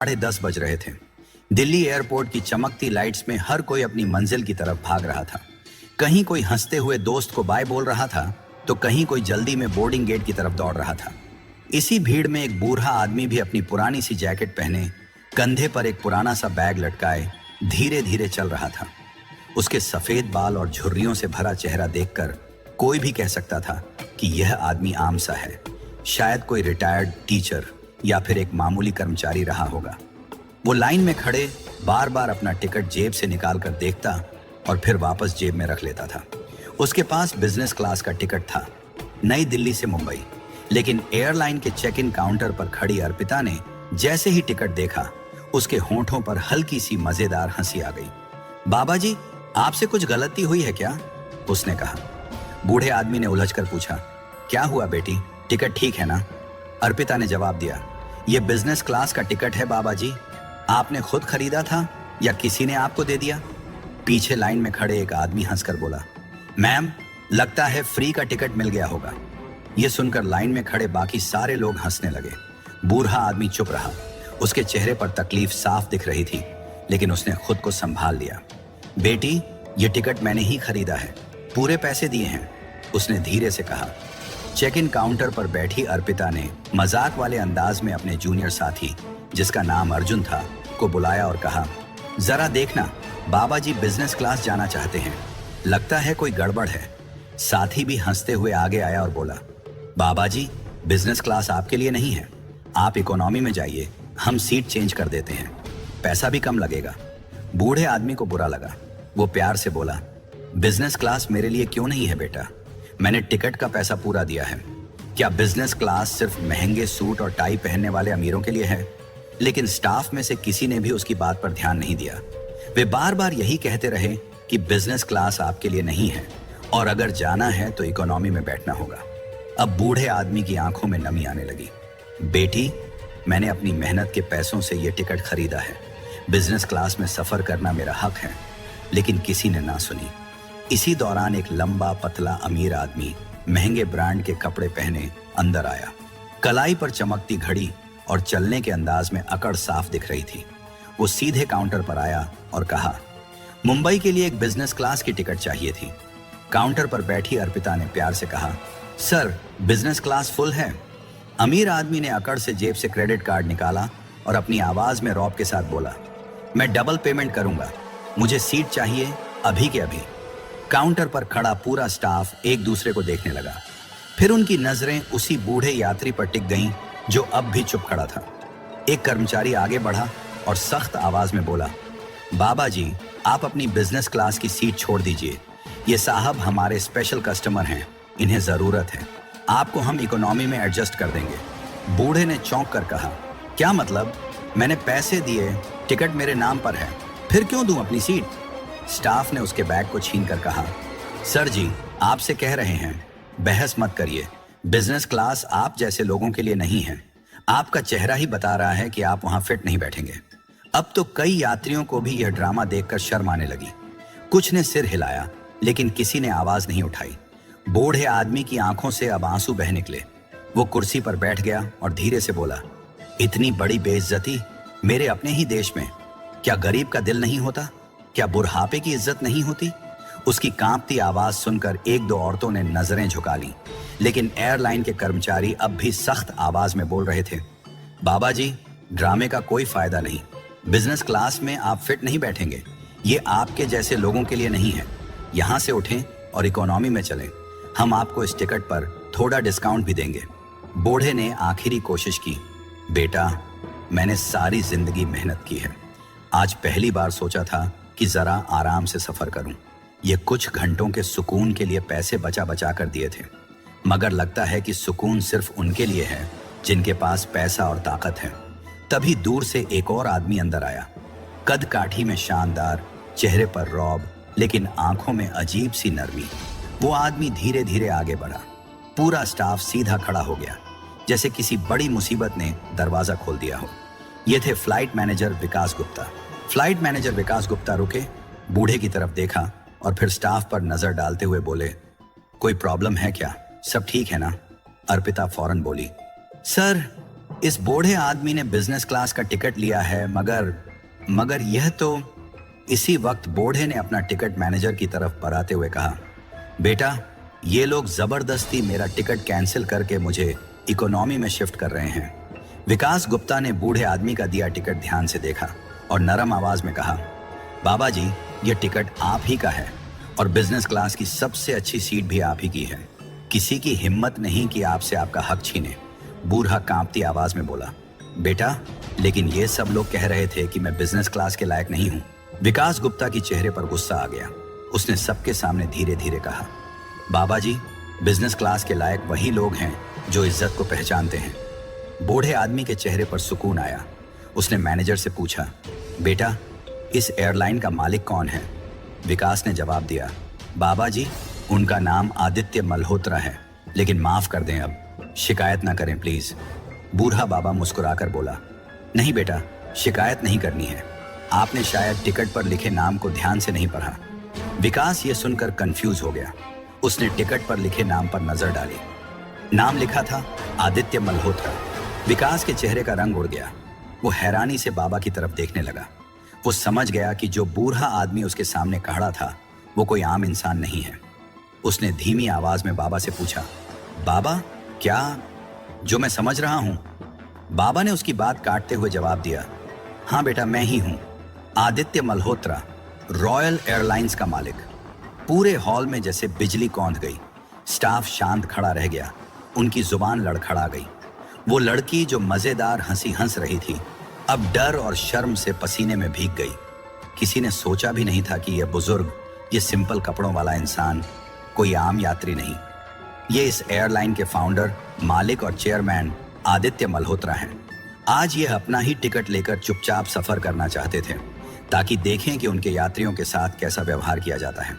10:30 बज रहे थे। दिल्ली एयरपोर्ट की चमकती लाइट्स में हर कोई अपनी मंजिल की तरफ भाग रहा था। कहीं कोई हंसते हुए दोस्त को बाय बोल रहा था, तो कहीं कोई जल्दी में बोर्डिंग गेट की तरफ दौड़ रहा था। इसी भीड़ में एक बूढ़ा आदमी भी अपनी पुरानी सी जैकेट पहने, कंधे पर एक पुराना सा बैग लटकाए धीरे धीरे चल रहा था। उसके सफेद बाल और झुर्रियों से भरा चेहरा देखकर कोई भी कह सकता था कि यह आदमी आम सा है, शायद कोई रिटायर्ड टीचर या फिर एक मामूली कर्मचारी रहा होगा। वो लाइन में खड़े बार बार अपना टिकट जेब से निकाल कर देखता और फिर वापस जेब में रख लेता था। उसके पास बिजनेस क्लास का टिकट था, नई दिल्ली से मुंबई। लेकिन एयरलाइन के चेक इन काउंटर पर खड़ी अर्पिता ने जैसे ही टिकट देखा, उसके होंठों पर हल्की सी मजेदार हंसी आ गई। बाबा जी, आपसे कुछ गलती हुई है क्या? उसने कहा। बूढ़े आदमी ने उलझकर पूछा, क्या हुआ बेटी, टिकट ठीक है ना? अर्पिता ने जवाब दिया, ये बिजनेस क्लास का टिकट है बाबा जी। आपने खुद खरीदा था या किसी ने आपको दे दिया? पीछे लाइन में खड़े एक आदमी हंसकर बोला, मैम, लगता है फ्री का टिकट मिल गया होगा। यह सुनकर लाइन में खड़े बाकी सारे लोग हंसने लगे। बूढ़ा आदमी चुप रहा। उसके चेहरे पर तकलीफ साफ दिख रही थी, लेकिन उसने खुद को संभाल लिया। बेटी, ये टिकट मैंने ही खरीदा है, पूरे पैसे दिए हैं, उसने धीरे से कहा। चेक इन काउंटर पर बैठी अर्पिता ने मजाक वाले अंदाज में अपने जूनियर साथी, जिसका नाम अर्जुन था, को बुलाया और कहा, जरा देखना, बाबा जी बिजनेस क्लास जाना चाहते हैं, लगता है कोई गड़बड़ है। साथी भी हंसते हुए आगे आया और बोला, बाबा जी, बिजनेस क्लास आपके लिए नहीं है, आप इकोनॉमी में जाइए, हम सीट चेंज कर देते हैं, पैसा भी कम लगेगा। बूढ़े आदमी को बुरा लगा। वो प्यार से बोला, बिजनेस क्लास मेरे लिए क्यों नहीं है बेटा, मैंने टिकट का पैसा पूरा दिया है। क्या बिजनेस क्लास सिर्फ महंगे सूट और टाई पहनने वाले अमीरों के लिए है? लेकिन स्टाफ में से किसी ने भी उसकी बात पर ध्यान नहीं दिया। वे बार बार यही कहते रहे कि बिजनेस क्लास आपके लिए नहीं है और अगर जाना है तो इकोनॉमी में बैठना होगा। अब बूढ़े आदमी की आंखों में नमी आने लगी। बेटी, मैंने अपनी मेहनत के पैसों से यह टिकट खरीदा है, बिजनेस क्लास में सफर करना मेरा हक है, लेकिन किसी ने ना सुनी। इसी दौरान एक लंबा पतला अमीर आदमी महंगे ब्रांड के कपड़े पहने अंदर आया। कलाई पर चमकती घड़ी और चलने के अंदाज में अकड़ साफ दिख रही थी। वो सीधे काउंटर पर आया और कहा, मुंबई के लिए एक बिजनेस क्लास की टिकट चाहिए थी। काउंटर पर बैठी अर्पिता ने प्यार से कहा, सर, बिजनेस क्लास फुल है। अमीर आदमी ने अकड़ से जेब से क्रेडिट कार्ड निकाला और अपनी आवाज में रौब के साथ बोला, मैं डबल पेमेंट करूंगा, मुझे सीट चाहिए अभी के अभी। काउंटर पर खड़ा पूरा स्टाफ एक दूसरे को देखने लगा। फिर उनकी नजरें उसी बूढ़े यात्री पर टिक गईं जो अब भी चुप खड़ा था। एक कर्मचारी आगे बढ़ा और सख्त आवाज में बोला, बाबा जी, आप अपनी बिजनेस क्लास की सीट छोड़ दीजिए, ये साहब हमारे स्पेशल कस्टमर हैं, इन्हें जरूरत है, आपको हम इकोनॉमी में एडजस्ट कर देंगे। बूढ़े ने चौंक कर कहा, क्या मतलब? मैंने पैसे दिए, टिकट मेरे नाम पर है, फिर क्यों दूं अपनी सीट? स्टाफ ने उसके बैग को छीनकर कहा, सर जी, आपसे कह रहे हैं, बहस मत करिए, बिजनेस क्लास आप जैसे लोगों के लिए नहीं है, आपका चेहरा ही बता रहा है कि आप वहां फिट नहीं बैठेंगे। अब तो कई यात्रियों को भी यह ड्रामा देखकर शर्म आने लगी। कुछ ने सिर हिलाया, लेकिन किसी ने आवाज नहीं उठाई। बूढ़े आदमी की आंखों से अब आंसू बह निकले। वो कुर्सी पर बैठ गया और धीरे से बोला, इतनी बड़ी बेइज्जती मेरे अपने ही देश में, क्या गरीब का दिल नहीं होता? क्या बुढ़ापे की इज्जत नहीं होती? उसकी कांपती आवाज सुनकर एक दो औरतों ने नजरें झुका ली, लेकिन एयरलाइन के कर्मचारी अब भी सख्त आवाज में बोल रहे थे, बाबा जी, ड्रामे का कोई फायदा नहीं, बिजनेस क्लास में आप फिट नहीं बैठेंगे, ये आपके जैसे लोगों के लिए नहीं है, यहां से उठें और इकोनॉमी में चलें, हम आपको इस टिकट पर थोड़ा डिस्काउंट भी देंगे। बूढ़े ने आखिरी कोशिश की, बेटा, मैंने सारी जिंदगी मेहनत की है, आज पहली बार सोचा था कि जरा आराम से सफर करूं। ये कुछ घंटों के सुकून के लिए पैसे बचा बचा कर दिए थे, मगर लगता है कि सुकून सिर्फ उनके लिए है जिनके पास पैसा और ताकत है। तभी दूर से एक और आदमी अंदर आया। कद काठी में शानदार, चेहरे पर रौब, लेकिन आंखों में अजीब सी नरमी। वो आदमी धीरे धीरे आगे बढ़ा। पूरा स्टाफ सीधा खड़ा हो गया, जैसे किसी बड़ी मुसीबत ने दरवाजा खोल दिया हो। ये थे फ्लाइट मैनेजर विकास गुप्ता। फ्लाइट मैनेजर विकास गुप्ता रुके, बूढ़े की तरफ देखा और फिर स्टाफ पर नजर डालते हुए बोले, कोई प्रॉब्लम है क्या? सब ठीक है ना? अर्पिता फौरन बोली, सर, इस बूढ़े आदमी ने बिजनेस क्लास का टिकट लिया है, मगर यह तो। इसी वक्त बूढ़े ने अपना टिकट मैनेजर की तरफ बढ़ाते हुए कहा, बेटा, ये लोग जबरदस्ती मेरा टिकट कैंसिल करके मुझे इकोनॉमी में शिफ्ट कर रहे हैं। विकास गुप्ता ने बूढ़े आदमी का दिया टिकट ध्यान से देखा और नरम आवाज में कहा, बाबा जी, यह टिकट आप ही का है और बिजनेस क्लास की सबसे अच्छी सीट भी आप ही की है। किसी की हिम्मत नहीं कि आपसे आपका हक छीने। बूढ़ा कांपती आवाज में बोला, बेटा, लेकिन ये सब लोग कह रहे थे कि मैं बिजनेस क्लास के लायक नहीं हूं। विकास गुप्ता की चेहरे पर गुस्सा आ गया। उसने सबके सामने धीरे धीरे कहा, बाबा जी, बिजनेस क्लास के लायक वही लोग हैं जो इज्जत को पहचानते हैं। बूढ़े आदमी के चेहरे पर सुकून आया। उसने मैनेजर से पूछा, बेटा, इस एयरलाइन का मालिक कौन है? विकास ने जवाब दिया, बाबा जी, उनका नाम आदित्य मल्होत्रा है, लेकिन माफ कर दें, अब शिकायत ना करें प्लीज। बूढ़ा बाबा मुस्कुराकर बोला, नहीं बेटा, शिकायत नहीं करनी है। आपने शायद टिकट पर लिखे नाम को ध्यान से नहीं पढ़ा। विकास ये सुनकर कंफ्यूज हो गया। उसने टिकट पर लिखे नाम पर नजर डाली। नाम लिखा था आदित्य मल्होत्रा। विकास के चेहरे का रंग उड़ गया। वो हैरानी से बाबा की तरफ देखने लगा। वो समझ गया कि जो बूढ़ा आदमी उसके सामने खड़ा था वो कोई आम इंसान नहीं है। उसने धीमी आवाज में बाबा से पूछा, बाबा, क्या जो मैं समझ रहा हूं? बाबा ने उसकी बात काटते हुए जवाब दिया, हाँ बेटा, मैं ही हूं, आदित्य मल्होत्रा, रॉयल एयरलाइंस का मालिक। पूरे हॉल में जैसे बिजली कौंध गई। स्टाफ शांत खड़ा रह गया। उनकी जुबान लड़खड़ा गई। वो लड़की जो मजेदार हंसी हंस रही थी अब डर और शर्म से पसीने में भीग गई। किसी ने सोचा भी नहीं था कि यह बुजुर्ग, ये सिंपल कपड़ों वाला इंसान कोई आम यात्री नहीं, ये इस एयरलाइन के फाउंडर, मालिक और चेयरमैन आदित्य मल्होत्रा हैं। आज ये अपना ही टिकट लेकर चुपचाप सफर करना चाहते थे ताकि देखें कि उनके यात्रियों के साथ कैसा व्यवहार किया जाता है।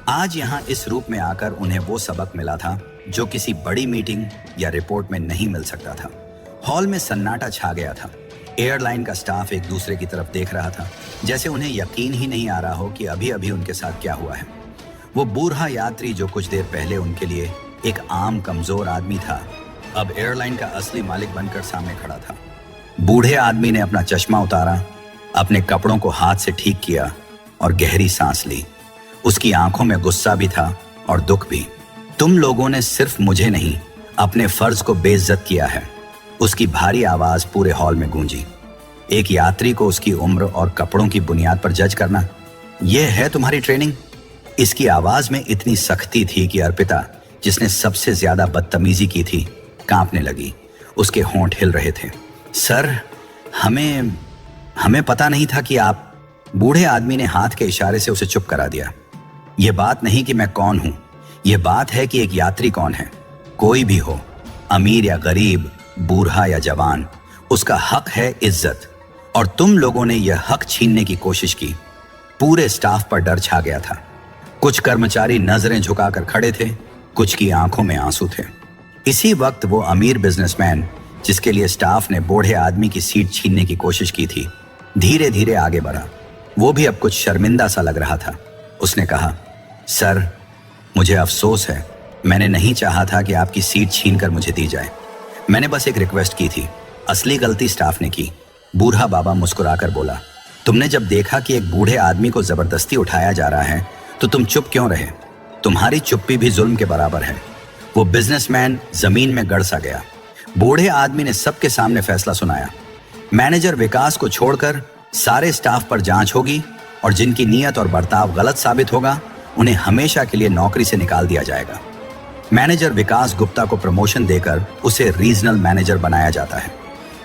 आज यहाँ इस रूप में आकर उन्हें वो सबक मिला था जो किसी बड़ी मीटिंग या रिपोर्ट में नहीं मिल सकता था। हॉल में सन्नाटा छा गया था। एयरलाइन का स्टाफ एक दूसरे की तरफ देख रहा था, जैसे उन्हें यकीन ही नहीं आ रहा हो कि अभी अभी उनके साथ क्या हुआ है। वो बूढ़ा यात्री जो कुछ देर पहले उनके लिए एक आम कमजोर आदमी था, अब एयरलाइन का असली मालिक बनकर सामने खड़ा था। बूढ़े आदमी ने अपना चश्मा उतारा, अपने कपड़ों को हाथ से ठीक किया और गहरी सांस ली। उसकी आंखों में गुस्सा भी था और दुख भी। तुम लोगों ने सिर्फ मुझे नहीं, अपने फर्ज को बेइज्जत किया है। उसकी भारी आवाज पूरे हॉल में गूंजी। एक यात्री को उसकी उम्र और कपड़ों की बुनियाद पर जज करना, यह है तुम्हारी ट्रेनिंग? इसकी आवाज में इतनी सख्ती थी कि अर्पिता, जिसने सबसे ज्यादा बदतमीजी की थी, कांपने लगी। उसके होंठ हिल रहे थे। सर, हमें पता नहीं था कि आप। बूढ़े आदमी ने हाथ के इशारे से उसे चुप करा दिया। यह बात नहीं कि मैं कौन हूं, यह बात है कि एक यात्री कौन है। कोई भी हो, अमीर या गरीब, बूढ़ा या जवान, उसका हक है इज्जत। और तुम लोगों ने यह हक छीनने की कोशिश की। पूरे स्टाफ पर डर छा गया था। कुछ कर्मचारी नजरें झुकाकर खड़े थे, कुछ की आंखों में आंसू थे। इसी वक्त वो अमीर बिजनेसमैन, जिसके लिए स्टाफ ने बूढ़े आदमी की सीट छीनने की कोशिश की थी, धीरे धीरे आगे बढ़ा। वो भी अब कुछ शर्मिंदा सा लग रहा था। उसने कहा, सर, मुझे अफसोस है, मैंने नहीं चाहा था कि आपकी सीट छीनकर मुझे दी जाए। मैंने बस एक रिक्वेस्ट की थी। असली गलती स्टाफ ने की। बूढ़ा बाबा मुस्कुराकर बोला, तुमने जब देखा कि एक बूढ़े आदमी को जबरदस्ती उठाया जा रहा है तो तुम चुप क्यों रहे? तुम्हारी चुप्पी भी जुल्म के बराबर है। वो बिजनेसमैन जमीन में गड़ सा गया। बूढ़े आदमी ने सबके सामने फैसला सुनाया। मैनेजर विकास को छोड़कर सारे स्टाफ पर जांच होगी और जिनकी नीयत और बर्ताव गलत साबित होगा उन्हें हमेशा के लिए नौकरी से निकाल दिया जाएगा। मैनेजर विकास गुप्ता को प्रमोशन देकर उसे रीजनल मैनेजर बनाया जाता है।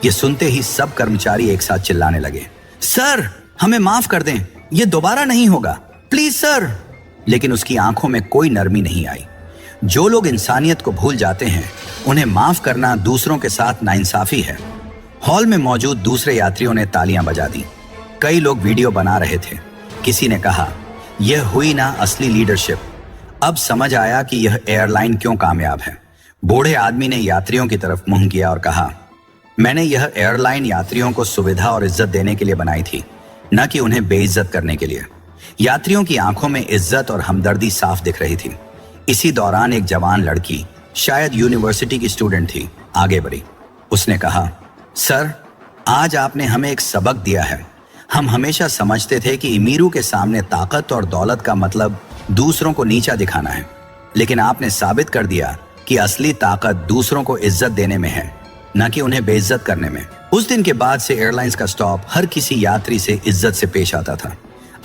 ये सुनते ही सब कर्मचारी एक साथ चिल्लाने लगे, सर, हमें माफ कर दें, ये दोबारा नहीं होगा, प्लीज सर। लेकिन उसकी आंखों में कोई नरमी नहीं आई। जो लोग इंसानियत को भूल जाते हैं उन्हें माफ करना दूसरों के साथ नाइंसाफी है। हॉल में मौजूद दूसरे यात्रियों ने तालियां बजा दी। कई लोग वीडियो बना रहे थे। किसी ने कहा, यह हुई ना असली लीडरशिप। अब समझ आया कि यह एयरलाइन क्यों कामयाब है। बूढ़े आदमी ने यात्रियों की तरफ मुंह किया और कहा, मैंने यह एयरलाइन यात्रियों को सुविधा और इज्जत देने के लिए बनाई थी, न कि उन्हें बेइज्जत करने के लिए। यात्रियों की आंखों में इज्जत और हमदर्दी साफ दिख रही थी। इसी दौरान एक जवान लड़की, शायद यूनिवर्सिटी की स्टूडेंट थी, आगे बढ़ी। उसने कहा, सर, आज आपने हमें एक सबक दिया है। हम हमेशा समझते थे कि अमीरों के सामने ताकत और दौलत का मतलब दूसरों को नीचा दिखाना है, लेकिन आपने साबित कर दिया कि असली ताकत दूसरों को इज्जत देने में है, न कि उन्हें बेइज्जत करने में। उस दिन के बाद से एयरलाइंस का स्टॉप हर किसी यात्री से इज्जत से पेश आता था।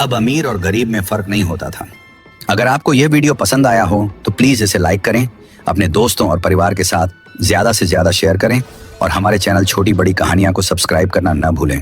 अब अमीर और गरीब में फर्क नहीं होता था। अगर आपको यह वीडियो पसंद आया हो तो प्लीज इसे लाइक करें, अपने दोस्तों और परिवार के साथ ज्यादा से ज्यादा शेयर करें और हमारे चैनल छोटी बड़ी कहानियां को सब्सक्राइब करना न भूलें।